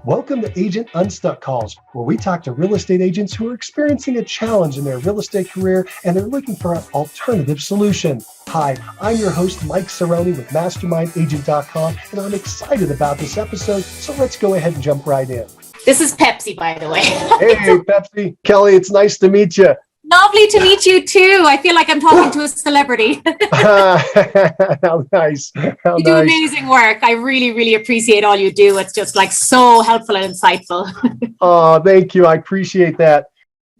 Welcome to Agent Unstuck Calls, where we talk to real estate agents who are experiencing a challenge in their real estate career and they're looking for an alternative solution. Hi, I'm your host, Mike Cerrone with MastermindAgent.com, and I'm excited about this episode, so let's go ahead and jump right in. This is Pepsi, by the way. Hey, Pepsi. Kelly, it's nice to meet you. Lovely to meet you too. I feel like I'm talking to a celebrity. How nice. How You do amazing work. I really, really appreciate all you do. It's just like so helpful and insightful. Oh, thank you. I appreciate that.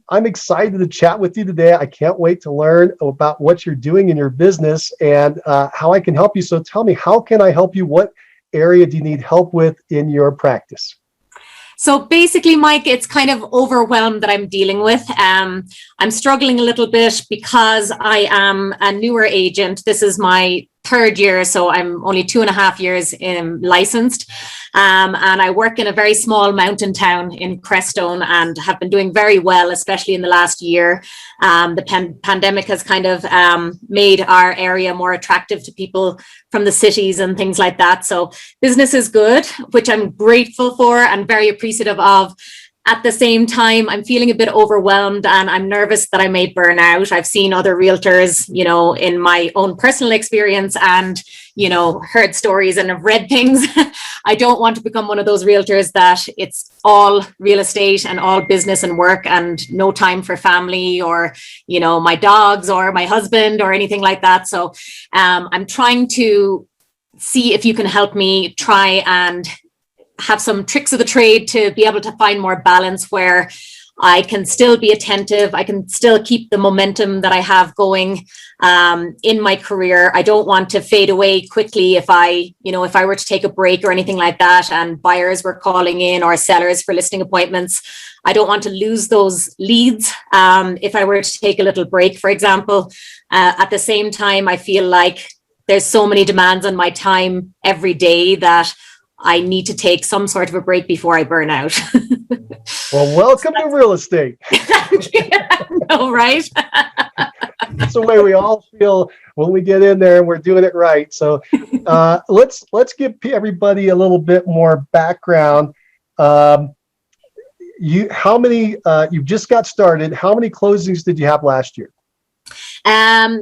I'm excited to chat with you today. I can't wait to learn about what you're doing in your business and how I can help you. So tell me, how can I help you? What area do you need help with in your practice? So basically, Mike, it's kind of overwhelmed that I'm dealing with. I'm struggling a little bit because I am a newer agent. This is my third year, so I'm only 2.5 years licensed. And I work in a very small mountain town in Crestone and have been doing very well, especially in the last year. The pandemic has kind of made our area more attractive to people from the cities and things like that. So business is good, which I'm grateful for and very appreciative of. At the same time, I'm feeling a bit overwhelmed and I'm nervous that I may burn out. I've seen other realtors, in my own personal experience and, heard stories and have read things. I don't want to become one of those realtors that it's all real estate and all business and work and no time for family or, my dogs or my husband or anything like that. So I'm trying to see if you can help me try and have some tricks of the trade to be able to find more balance where I can still be attentive. I can still keep the momentum that I have going in my career. I don't want to fade away quickly if I were to take a break or anything like that and buyers were calling in or sellers for listing appointments. I don't want to lose those leads if I were to take a little break, for example. At the same time, I feel like there's so many demands on my time every day that I need to take some sort of a break before I burn out. Well, welcome to real estate. No, right? That's the way we all feel when we get in there and we're doing it right. So let's give everybody a little bit more background. You've just got started. How many closings did you have last year?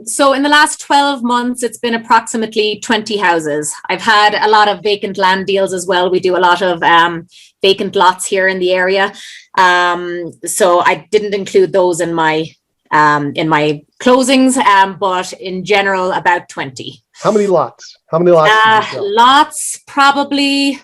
So in the last 12 months, it's been approximately 20 houses. I've had a lot of vacant land deals as well. We do a lot of vacant lots here in the area. So I didn't include those in my closings, but in general, about 20. How many lots? Lots, probably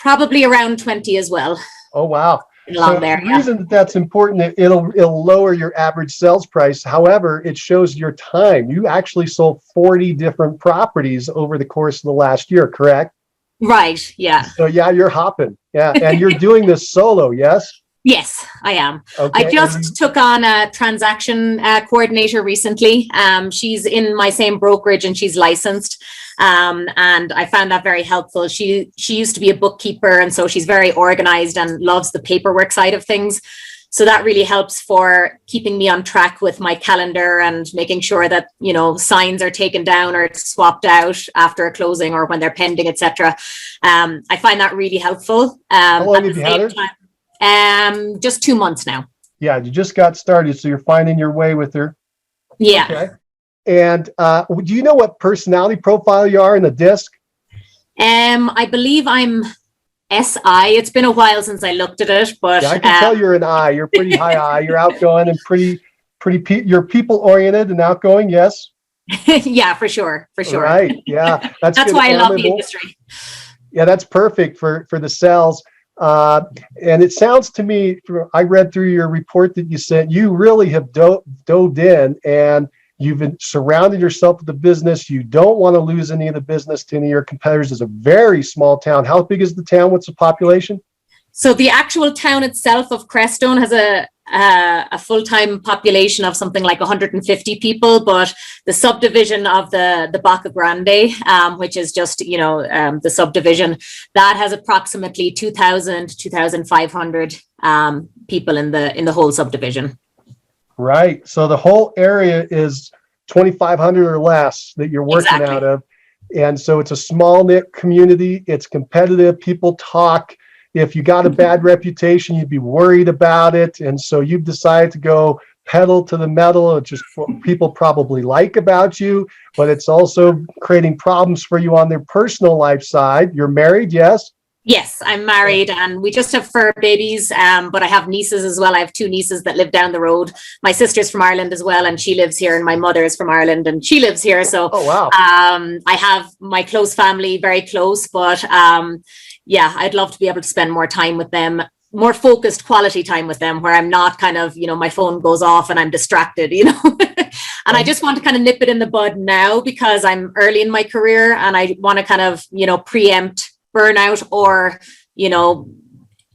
around 20 as well. Oh, wow. So the reason that's important, it'll lower your average sales price. However, it shows your time. You actually sold 40 different properties over the course of the last year, correct? Right. Yeah. So yeah, you're hopping. Yeah. And you're doing this solo, yes? Yes, I am. Okay. I just took on a transaction coordinator recently. She's in my same brokerage and she's licensed. And I found that very helpful. She used to be a bookkeeper, and so she's very organized and loves the paperwork side of things. So that really helps for keeping me on track with my calendar and making sure that, signs are taken down or swapped out after a closing or when they're pending, etc. I find that really helpful. How long have you had her? Just 2 months now. Yeah, you just got started, so you're finding your way with her. Yeah. Okay. And do you know what personality profile you are in the disc? I believe I'm SI. It's been a while since I looked at it, but yeah, I can tell you're an I. You're pretty high I. You're outgoing and you're people oriented and outgoing. Yes. Yeah, for sure. Right. Yeah, that's why I love the industry. Yeah, that's perfect for the sales. And it sounds to me, I read through your report that you sent, you really have dove in and you've been surrounded yourself with the business. You don't want to lose any of the business to any of your competitors. It's a very small town. How big is the town? What's the population? So the actual town itself of Crestone has a full-time population of something like 150 people, but the subdivision of the Baca Grande, which is just, the subdivision, that has approximately 2,500 people in the whole subdivision. Right. So the whole area is 2,500 or less that you're working out of. And so it's a small knit community. It's competitive. People talk. if you got a bad reputation, you'd be worried about it. And so you've decided to go pedal to the metal. It's just what people probably like about you, but it's also creating problems for you on their personal life side. You're married, yes? Yes, I'm married and we just have fur babies, but I have nieces as well. I have 2 nieces that live down the road. My sister's from Ireland as well, and she lives here, and my mother is from Ireland and she lives here. So oh, wow. I have my close family, very close, but yeah, I'd love to be able to spend more time with them, more focused quality time with them, where I'm not kind of, my phone goes off and I'm distracted, And I just want to kind of nip it in the bud now because I'm early in my career and I want to kind of, preempt burnout or,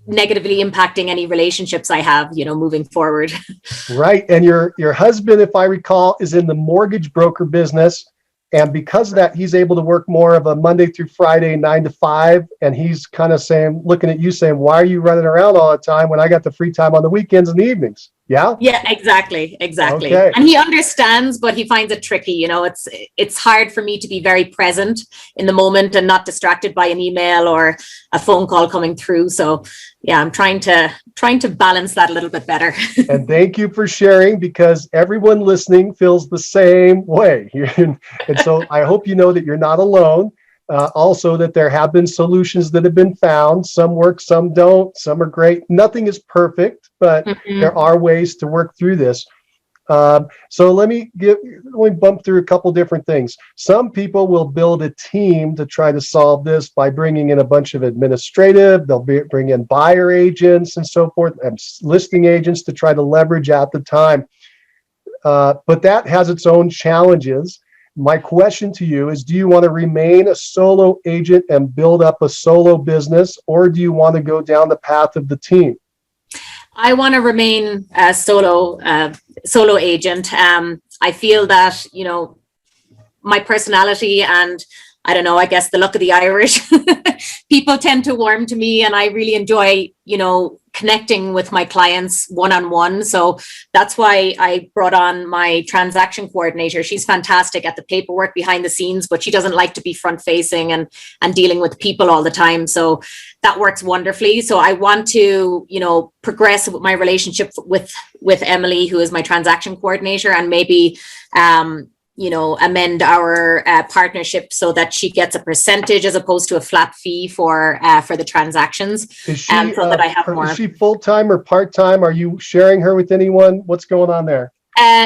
negatively impacting any relationships I have, moving forward. Right. And your husband, if I recall, is in the mortgage broker business. And because of that, he's able to work more of a Monday through Friday, 9 to 5. And he's kind of looking at you saying, why are you running around all the time when I got the free time on the weekends and the evenings? Yeah. Yeah, exactly. Okay. And he understands, but he finds it tricky. It's hard for me to be very present in the moment and not distracted by an email or a phone call coming through. So yeah, I'm trying to balance that a little bit better. And thank you for sharing, because everyone listening feels the same way. And so I hope you know that you're not alone. Also, that there have been solutions that have been found. Some work, some don't. Some are great. Nothing is perfect, but there are ways to work through this. So let me bump through a couple different things. Some people will build a team to try to solve this by bringing in a bunch of administrative. They'll bring in buyer agents and so forth, and listing agents to try to leverage out the time. But that has its own challenges. My question to you is, do you want to remain a solo agent and build up a solo business, or do you want to go down the path of the team? I want to remain a solo agent. I feel that, my personality and I don't know, I guess the luck of the Irish, people tend to warm to me, and I really enjoy, connecting with my clients one-on-one. So that's why I brought on my transaction coordinator. She's fantastic at the paperwork behind the scenes, but she doesn't like to be front facing and dealing with people all the time. So that works wonderfully. So I want to, progress with my relationship with Emily, who is my transaction coordinator, and maybe, amend our partnership so that she gets a percentage as opposed to a flat fee for the transactions. Is she, so that I have more. Is she full-time or part-time? Are you sharing her with anyone? What's going on there?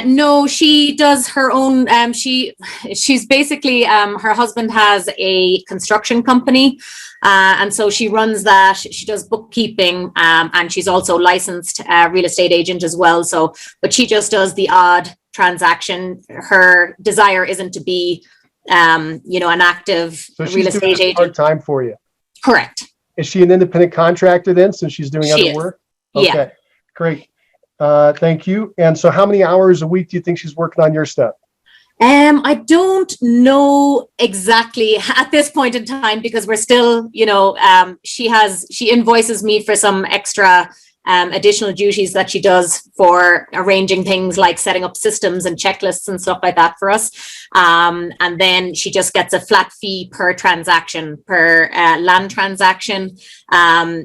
No, she does her own. She's basically, her husband has a construction company. And so she runs that. She does bookkeeping, and she's also licensed real estate agent as well. So, but she just does the odd transaction. Her desire isn't to be, an active real estate agent. Part-time for you. Correct. Is she an independent contractor then, since she's doing other work? Okay, yeah. Great. Thank you. And so how many hours a week do you think she's working on your stuff? I don't know exactly at this point in time, because we're still, she invoices me for some extra additional duties that she does for arranging things like setting up systems and checklists and stuff like that for us. And then she just gets a flat fee per transaction, per land transaction.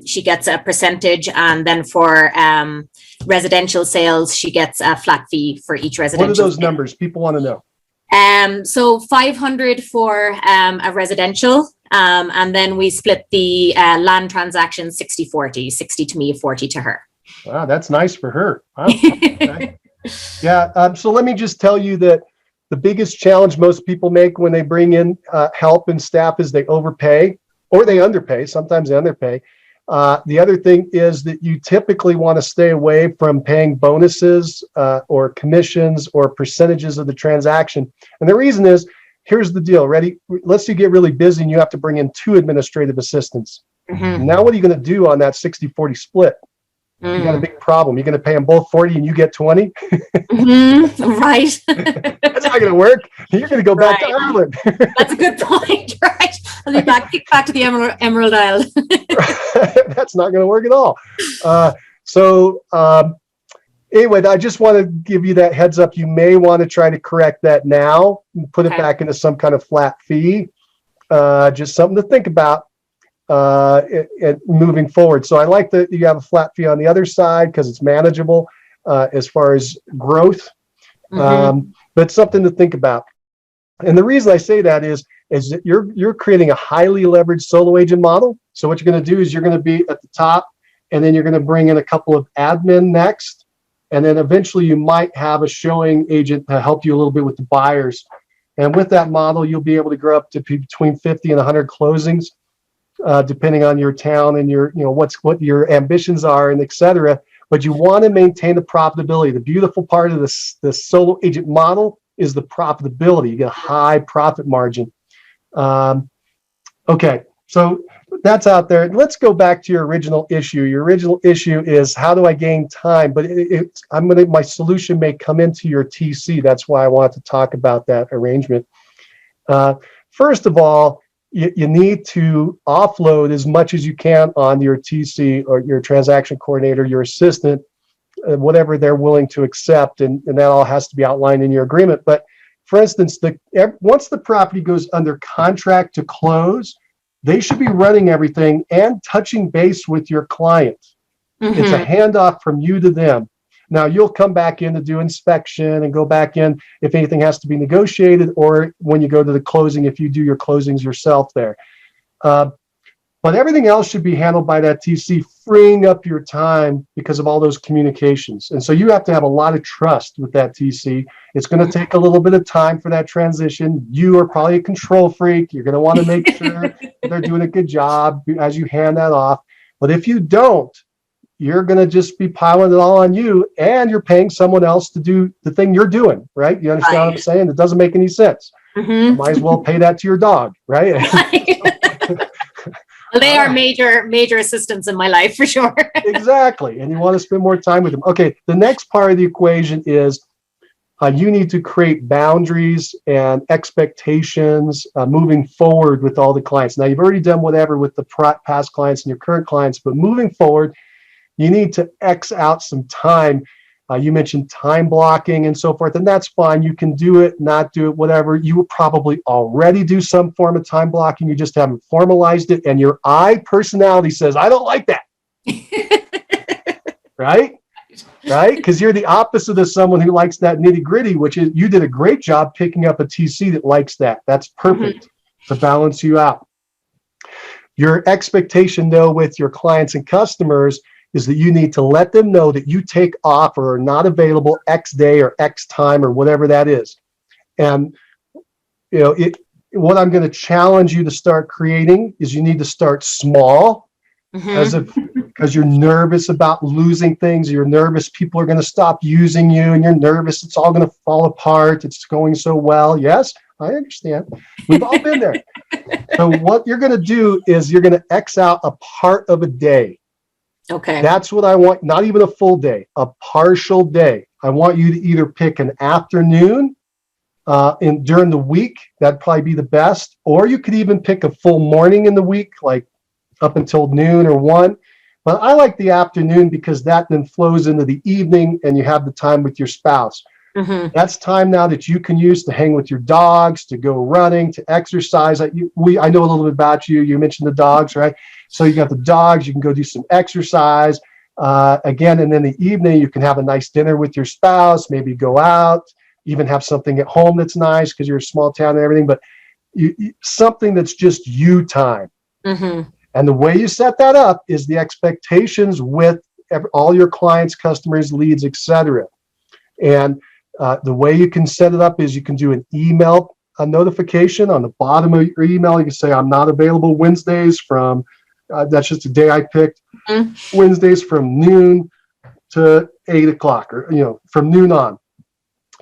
She gets a percentage, and then for residential sales, she gets a flat fee for each residential. What are those numbers? People want to know. So 500 for a residential, and then we split the land transaction 60-40, 60 to me, 40 to her. Wow, that's nice for her. Wow. Okay. Yeah. So let me just tell you that the biggest challenge most people make when they bring in help and staff is they overpay or they underpay. Sometimes they underpay. The other thing is that you typically want to stay away from paying bonuses or commissions or percentages of the transaction. And the reason is, here's the deal. Ready? Let's say you get really busy and you have to bring in 2 administrative assistants. Mm-hmm. Now, what are you going to do on that 60-40 split? You got a big problem. You're going to pay them both 40 and you get 20? Right. That's not going to work. You're going to go back to Ireland. That's a good point. Right. I'll be kick back to the Emerald Isle. That's not going to work at all. Anyway, I just want to give you that heads up. You may want to try to correct that now and put it back into some kind of flat fee. Just something to think about. and moving forward. So I like that you have a flat fee on the other side because it's manageable as far as growth, but something to think about. And the reason I say that is that you're creating a highly leveraged solo agent model. So what you're going to do is you're going to be at the top, and then you're going to bring in a couple of admin next. And then eventually you might have a showing agent to help you a little bit with the buyers. And with that model, you'll be able to grow up to between 50 and 100 closings, depending on your town and your, what your ambitions are and et cetera. But you want to maintain the profitability. The beautiful part of this solo agent model is the profitability. You get a high profit margin. Okay, so that's out there. Let's go back to your original issue. Your original issue is how do I gain time? But my solution may come into your TC. That's why I wanted to talk about that arrangement. First of all, you need to offload as much as you can on your TC or your transaction coordinator, your assistant, whatever they're willing to accept, and that all has to be outlined in your agreement. But for instance, once the property goes under contract to close, they should be running everything and touching base with your client. It's a handoff from you to them. Now, you'll come back in to do inspection and go back in if anything has to be negotiated, or when you go to the closing, if you do your closings yourself there. But everything else should be handled by that TC, freeing up your time because of all those communications. And so you have to have a lot of trust with that TC. It's going to take a little bit of time for that transition. You are probably a control freak. You're going to want to make sure they're doing a good job as you hand that off. But if you don't, you're going to just be piling it all on you, and you're paying someone else to do the thing you're doing, right? You understand what I'm saying? It doesn't make any sense. You might as well pay that to your dog, right? Well, they are major assistants in my life for sure. Exactly. And you want to spend more time with them. Okay. The next part of the equation is you need to create boundaries and expectations moving forward with all the clients. Now, you've already done whatever with the past clients and your current clients, but moving forward, you need to X out some time. You mentioned time blocking and so forth, and that's fine. You can do it, not do it, whatever. You would probably already do some form of time blocking. You just haven't formalized it, and your I personality says, I don't like that. Right? Right? Because you're the opposite of someone who likes that nitty gritty, which is you did a great job picking up a TC that likes that. That's perfect to balance you out. Your expectation, though, with your clients and customers is that you need to let them know that you take off or are not available X day or X time or whatever that is. And, what I'm going to challenge you to start creating is you need to start small because you're nervous about losing things. You're nervous people are going to stop using you, and you're nervous it's all going to fall apart. It's going so well. Yes, I understand. We've all been there. So what you're going to do is you're going to X out a part of a day. Okay. That's what I want, not even a full day, a partial day. I want you to either pick an afternoon during the week. That'd probably be the best. Or you could even pick a full morning in the week, like up until noon or 1. But I like the afternoon because that then flows into the evening and you have the time with your spouse. That's time now that you can use to hang with your dogs, to go running, to exercise. I know a little bit about you. You mentioned the dogs, right? So you got the dogs. You can go do some exercise again. And then the evening, you can have a nice dinner with your spouse, maybe go out, even have something at home that's nice because you're a small town and everything. But something that's just you time. And the way you set that up is the expectations with all your clients, customers, leads, etc. And the way you can set it up is you can do an email notification on the bottom of your email. You can say, I'm not available Wednesdays from, that's just a day I picked, Wednesdays from noon to 8 o'clock, or, from noon on.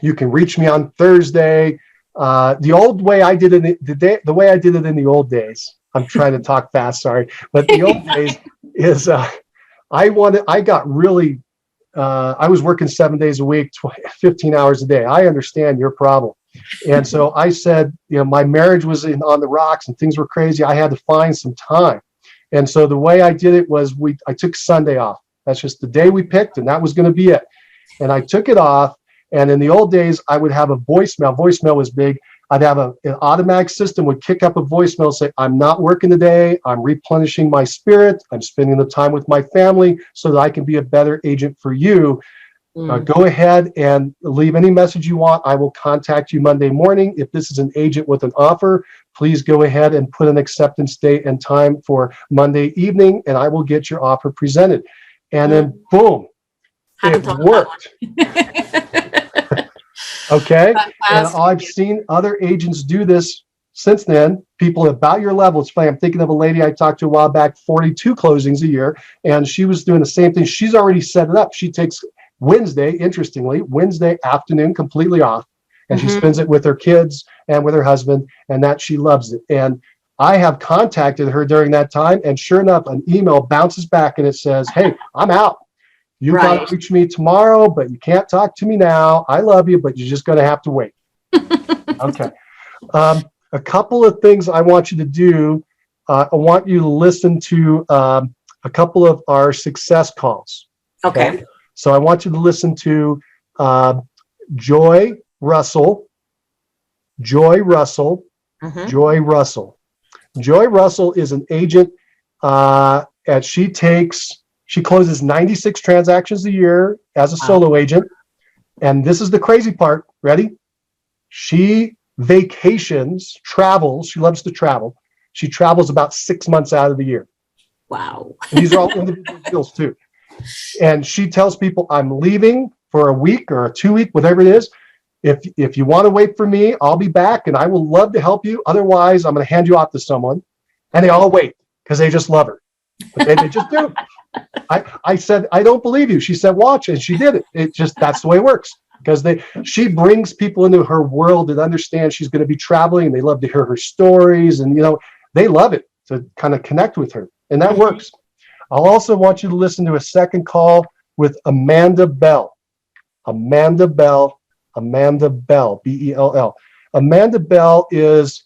You can reach me on Thursday. The old way I did it, the way I did it in the old days, I'm trying to talk fast, sorry. But the old days is I was working 7 days a week, 15 hours a day. I understand your problem. And so I said, my marriage was on the rocks and things were crazy. I had to find some time. And so the way I did it was I took Sunday off. That's just the day we picked, and that was going to be it. And I took it off. And in the old days, I would have a voicemail. Voicemail was big. I'd have an automatic system would kick up a voicemail, say, I'm not working today. I'm replenishing my spirit. I'm spending the time with my family so that I can be a better agent for you. Go ahead and leave any message you want. I will contact you Monday morning. If this is an agent with an offer, please go ahead and put an acceptance date and time for Monday evening, and I will get your offer presented. And then boom, it worked. Okay. And I've seen other agents do this since then. People about your level. It's funny. I'm thinking of a lady I talked to a while back, 42 closings a year, and she was doing the same thing. She's already set it up. She takes Wednesday afternoon completely off, and she spends it with her kids and with her husband, and that she loves it. And I have contacted her during that time, and sure enough, an email bounces back and it says, hey, I'm out. You got to reach me tomorrow, but you can't talk to me now. I love you, but you're just going to have to wait. Okay. A couple of things I want you to do. I want you to listen to a couple of our success calls. Okay. So I want you to listen to Joy Russell. Joy Russell is an agent, and she closes 96 transactions a year as a solo agent. And this is the crazy part. Ready? She travels. She loves to travel. She travels about 6 months out of the year. Wow. And these are all individual deals too. And she tells people, I'm leaving for a week or a 2 week, whatever it is. If you want to wait for me, I'll be back and I will love to help you. Otherwise, I'm going to hand you off to someone. And they all wait because they just love her. But they just do. I said, I don't believe you. She said, watch. And she did it. That's the way it works. Because she brings people into her world that understand she's going to be traveling, and they love to hear her stories. And, they love it to kind of connect with her. And that works. I'll also want you to listen to a second call with Amanda Bell. Amanda Bell, Bell. Amanda Bell is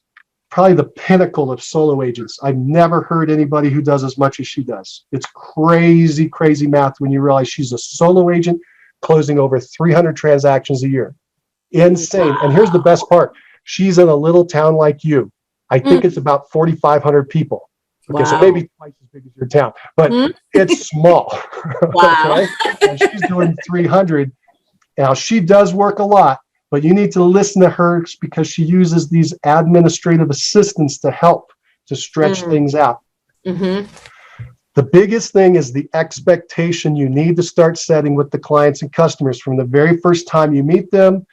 probably the pinnacle of solo agents. I've never heard anybody who does as much as she does. It's crazy, crazy math when you realize she's a solo agent closing over 300 transactions a year. Insane. And here's the best part. She's in a little town like you. I think it's about 4,500 people. Okay, so maybe twice as big as your town, but it's small. Wow. Okay? And she's doing 300. Now, she does work a lot, but you need to listen to her because she uses these administrative assistants to help to stretch things out. The biggest thing is the expectation you need to start setting with the clients and customers from the very first time you meet them.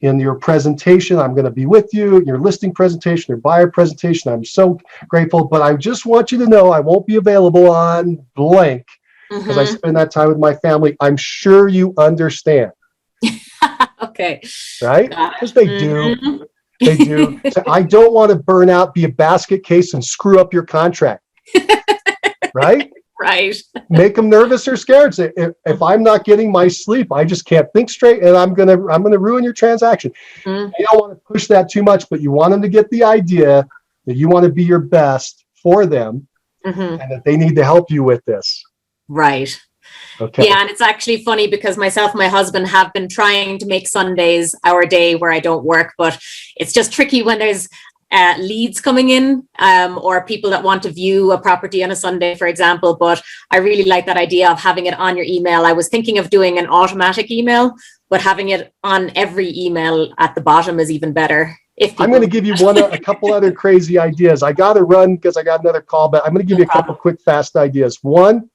In your presentation, I'm going to be with you, your listing presentation, your buyer presentation. I'm so grateful, but I just want you to know I won't be available on blank because I spend that time with my family. I'm sure you understand. Okay. Right? Because they do. They do. So I don't want to burn out, be a basket case, and screw up your contract. Right? Right. Make them nervous or scared. Say, if I'm not getting my sleep, I just can't think straight, and I'm gonna ruin your transaction. You don't want to push that too much, but you want them to get the idea that you want to be your best for them, and that they need to help you with this. Right. Okay. Yeah, and it's actually funny because myself and my husband have been trying to make Sundays our day where I don't work, but it's just tricky when there's leads coming in or people that want to view a property on a Sunday, for example. But I really like that idea of having it on your email. I was thinking of doing an automatic email, but having it on every email at the bottom is even better. I'm going to give you a couple other crazy ideas. I got to run because I got another call, but I'm going to give you a couple quick, fast ideas. One,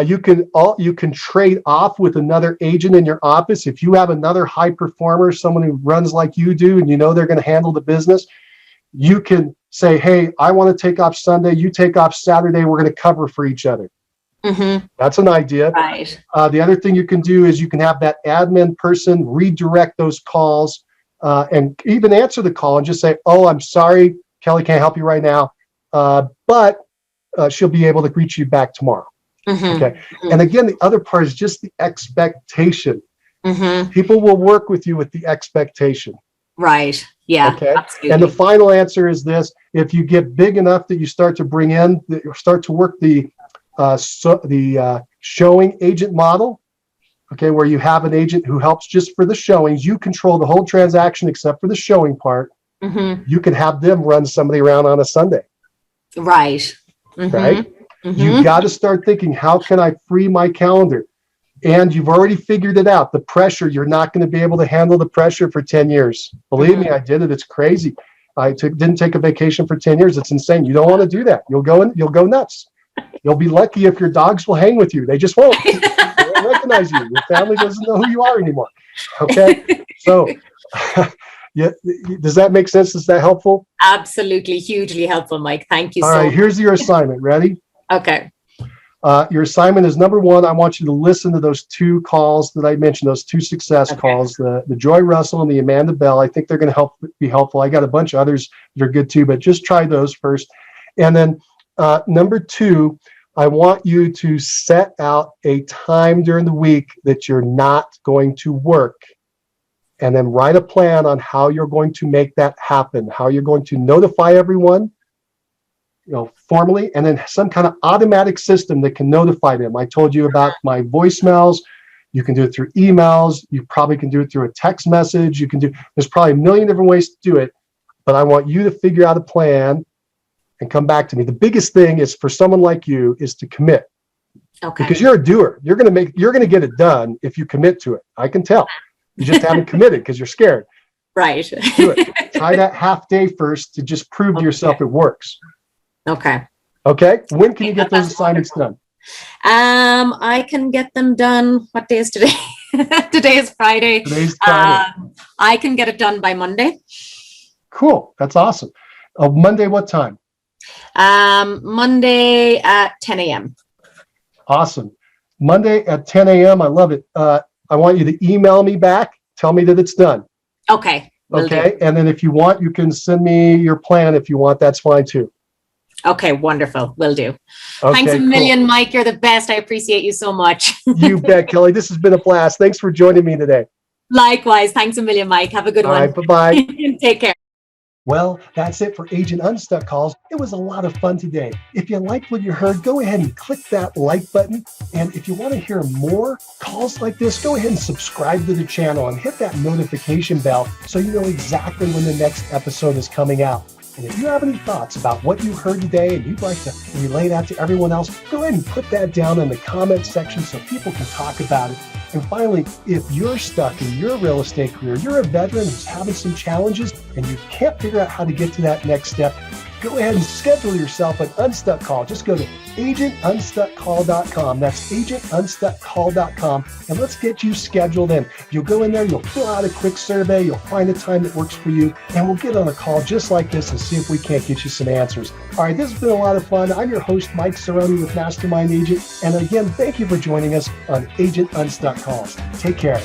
you can trade off with another agent in your office. If you have another high performer, someone who runs like you do, and you know they're going to handle the business, you can say, hey, I want to take off Sunday. You take off Saturday. We're going to cover for each other. That's an idea. Right. The other thing you can do is you can have that admin person redirect those calls and even answer the call and just say, oh, I'm sorry, Kelly can't help you right now, but she'll be able to reach you back tomorrow. Okay. And again, the other part is just the expectation. People will work with you with the expectation. Right. Yeah. Okay. Absolutely. And the final answer is this: if you get big enough that you start to work the showing agent model, okay, where you have an agent who helps just for the showings, you control the whole transaction except for the showing part. Mm-hmm. You could have them run somebody around on a Sunday. Right. Mm-hmm. Right? Mm-hmm. You've got to start thinking, how can I free my calendar? And you've already figured it out. The pressure, you're not going to be able to handle the pressure for 10 years. Believe me, I did it. It's crazy. Didn't take a vacation for 10 years. It's insane. You don't want to do that. You'll go nuts. You'll be lucky if your dogs will hang with you. They just won't. They won't recognize you. Your family doesn't know who you are anymore. Okay. So yeah, does that make sense? Is that helpful? Absolutely. Hugely helpful, Mike. Thank you All so right, much. here's your assignment. Ready? Okay. Your assignment is number one. I want you to listen to those 2 calls that I mentioned, those 2 success calls, the Joy Russell and the Amanda Bell. I think they're going to be helpful. I got a bunch of others that are good too, but just try those first. And then number 2, I want you to set out a time during the week that you're not going to work, and then write a plan on how you're going to make that happen, how you're going to notify everyone, formally, and then some kind of automatic system that can notify them. I told you about my voicemails. You can do it through emails. You probably can do it through a text message. There's probably a million different ways to do it, but I want you to figure out a plan and come back to me. The biggest thing is for someone like you is to commit. Okay. Because you're a doer. You're going to get it done if you commit to it. I can tell. You just haven't committed because you're scared. Right. Do it. Try that half day first to just prove to yourself it works. Okay. Okay. When can you get those assignments done? I can get them done. What day is today? Today is Friday. Today's Friday. I can get it done by Monday. Cool. That's awesome. Monday, what time? Monday at 10 a.m. Awesome. Monday at 10 a.m. I love it. I want you to email me back. Tell me that it's done. Okay. Okay. And then if you want, you can send me your plan if you want. That's fine too. Okay. Wonderful. Will do. Okay, Thanks a million, cool. Mike. You're the best. I appreciate you so much. You bet, Kelly. This has been a blast. Thanks for joining me today. Likewise. Thanks a million, Mike. Have a good All one. right. Bye-bye. Take care. Well, that's it for Agent Unstuck calls. It was a lot of fun today. If you liked what you heard, go ahead and click that like button. And if you want to hear more calls like this, go ahead and subscribe to the channel and hit that notification bell so you know exactly when the next episode is coming out. And if you have any thoughts about what you heard today and you'd like to relay that to everyone else, go ahead and put that down in the comment section so people can talk about it. And finally, if you're stuck in your real estate career, you're a veteran who's having some challenges and you can't figure out how to get to that next step, go ahead and schedule yourself an Unstuck call. Just go to agentunstuckcall.com. That's agentunstuckcall.com. And let's get you scheduled in. You'll go in there, you'll fill out a quick survey, you'll find a time that works for you, and we'll get on a call just like this and see if we can't get you some answers. All right, this has been a lot of fun. I'm your host, Mike Cerrone with Mastermind Agent. And again, thank you for joining us on Agent Unstuck Calls. Take care.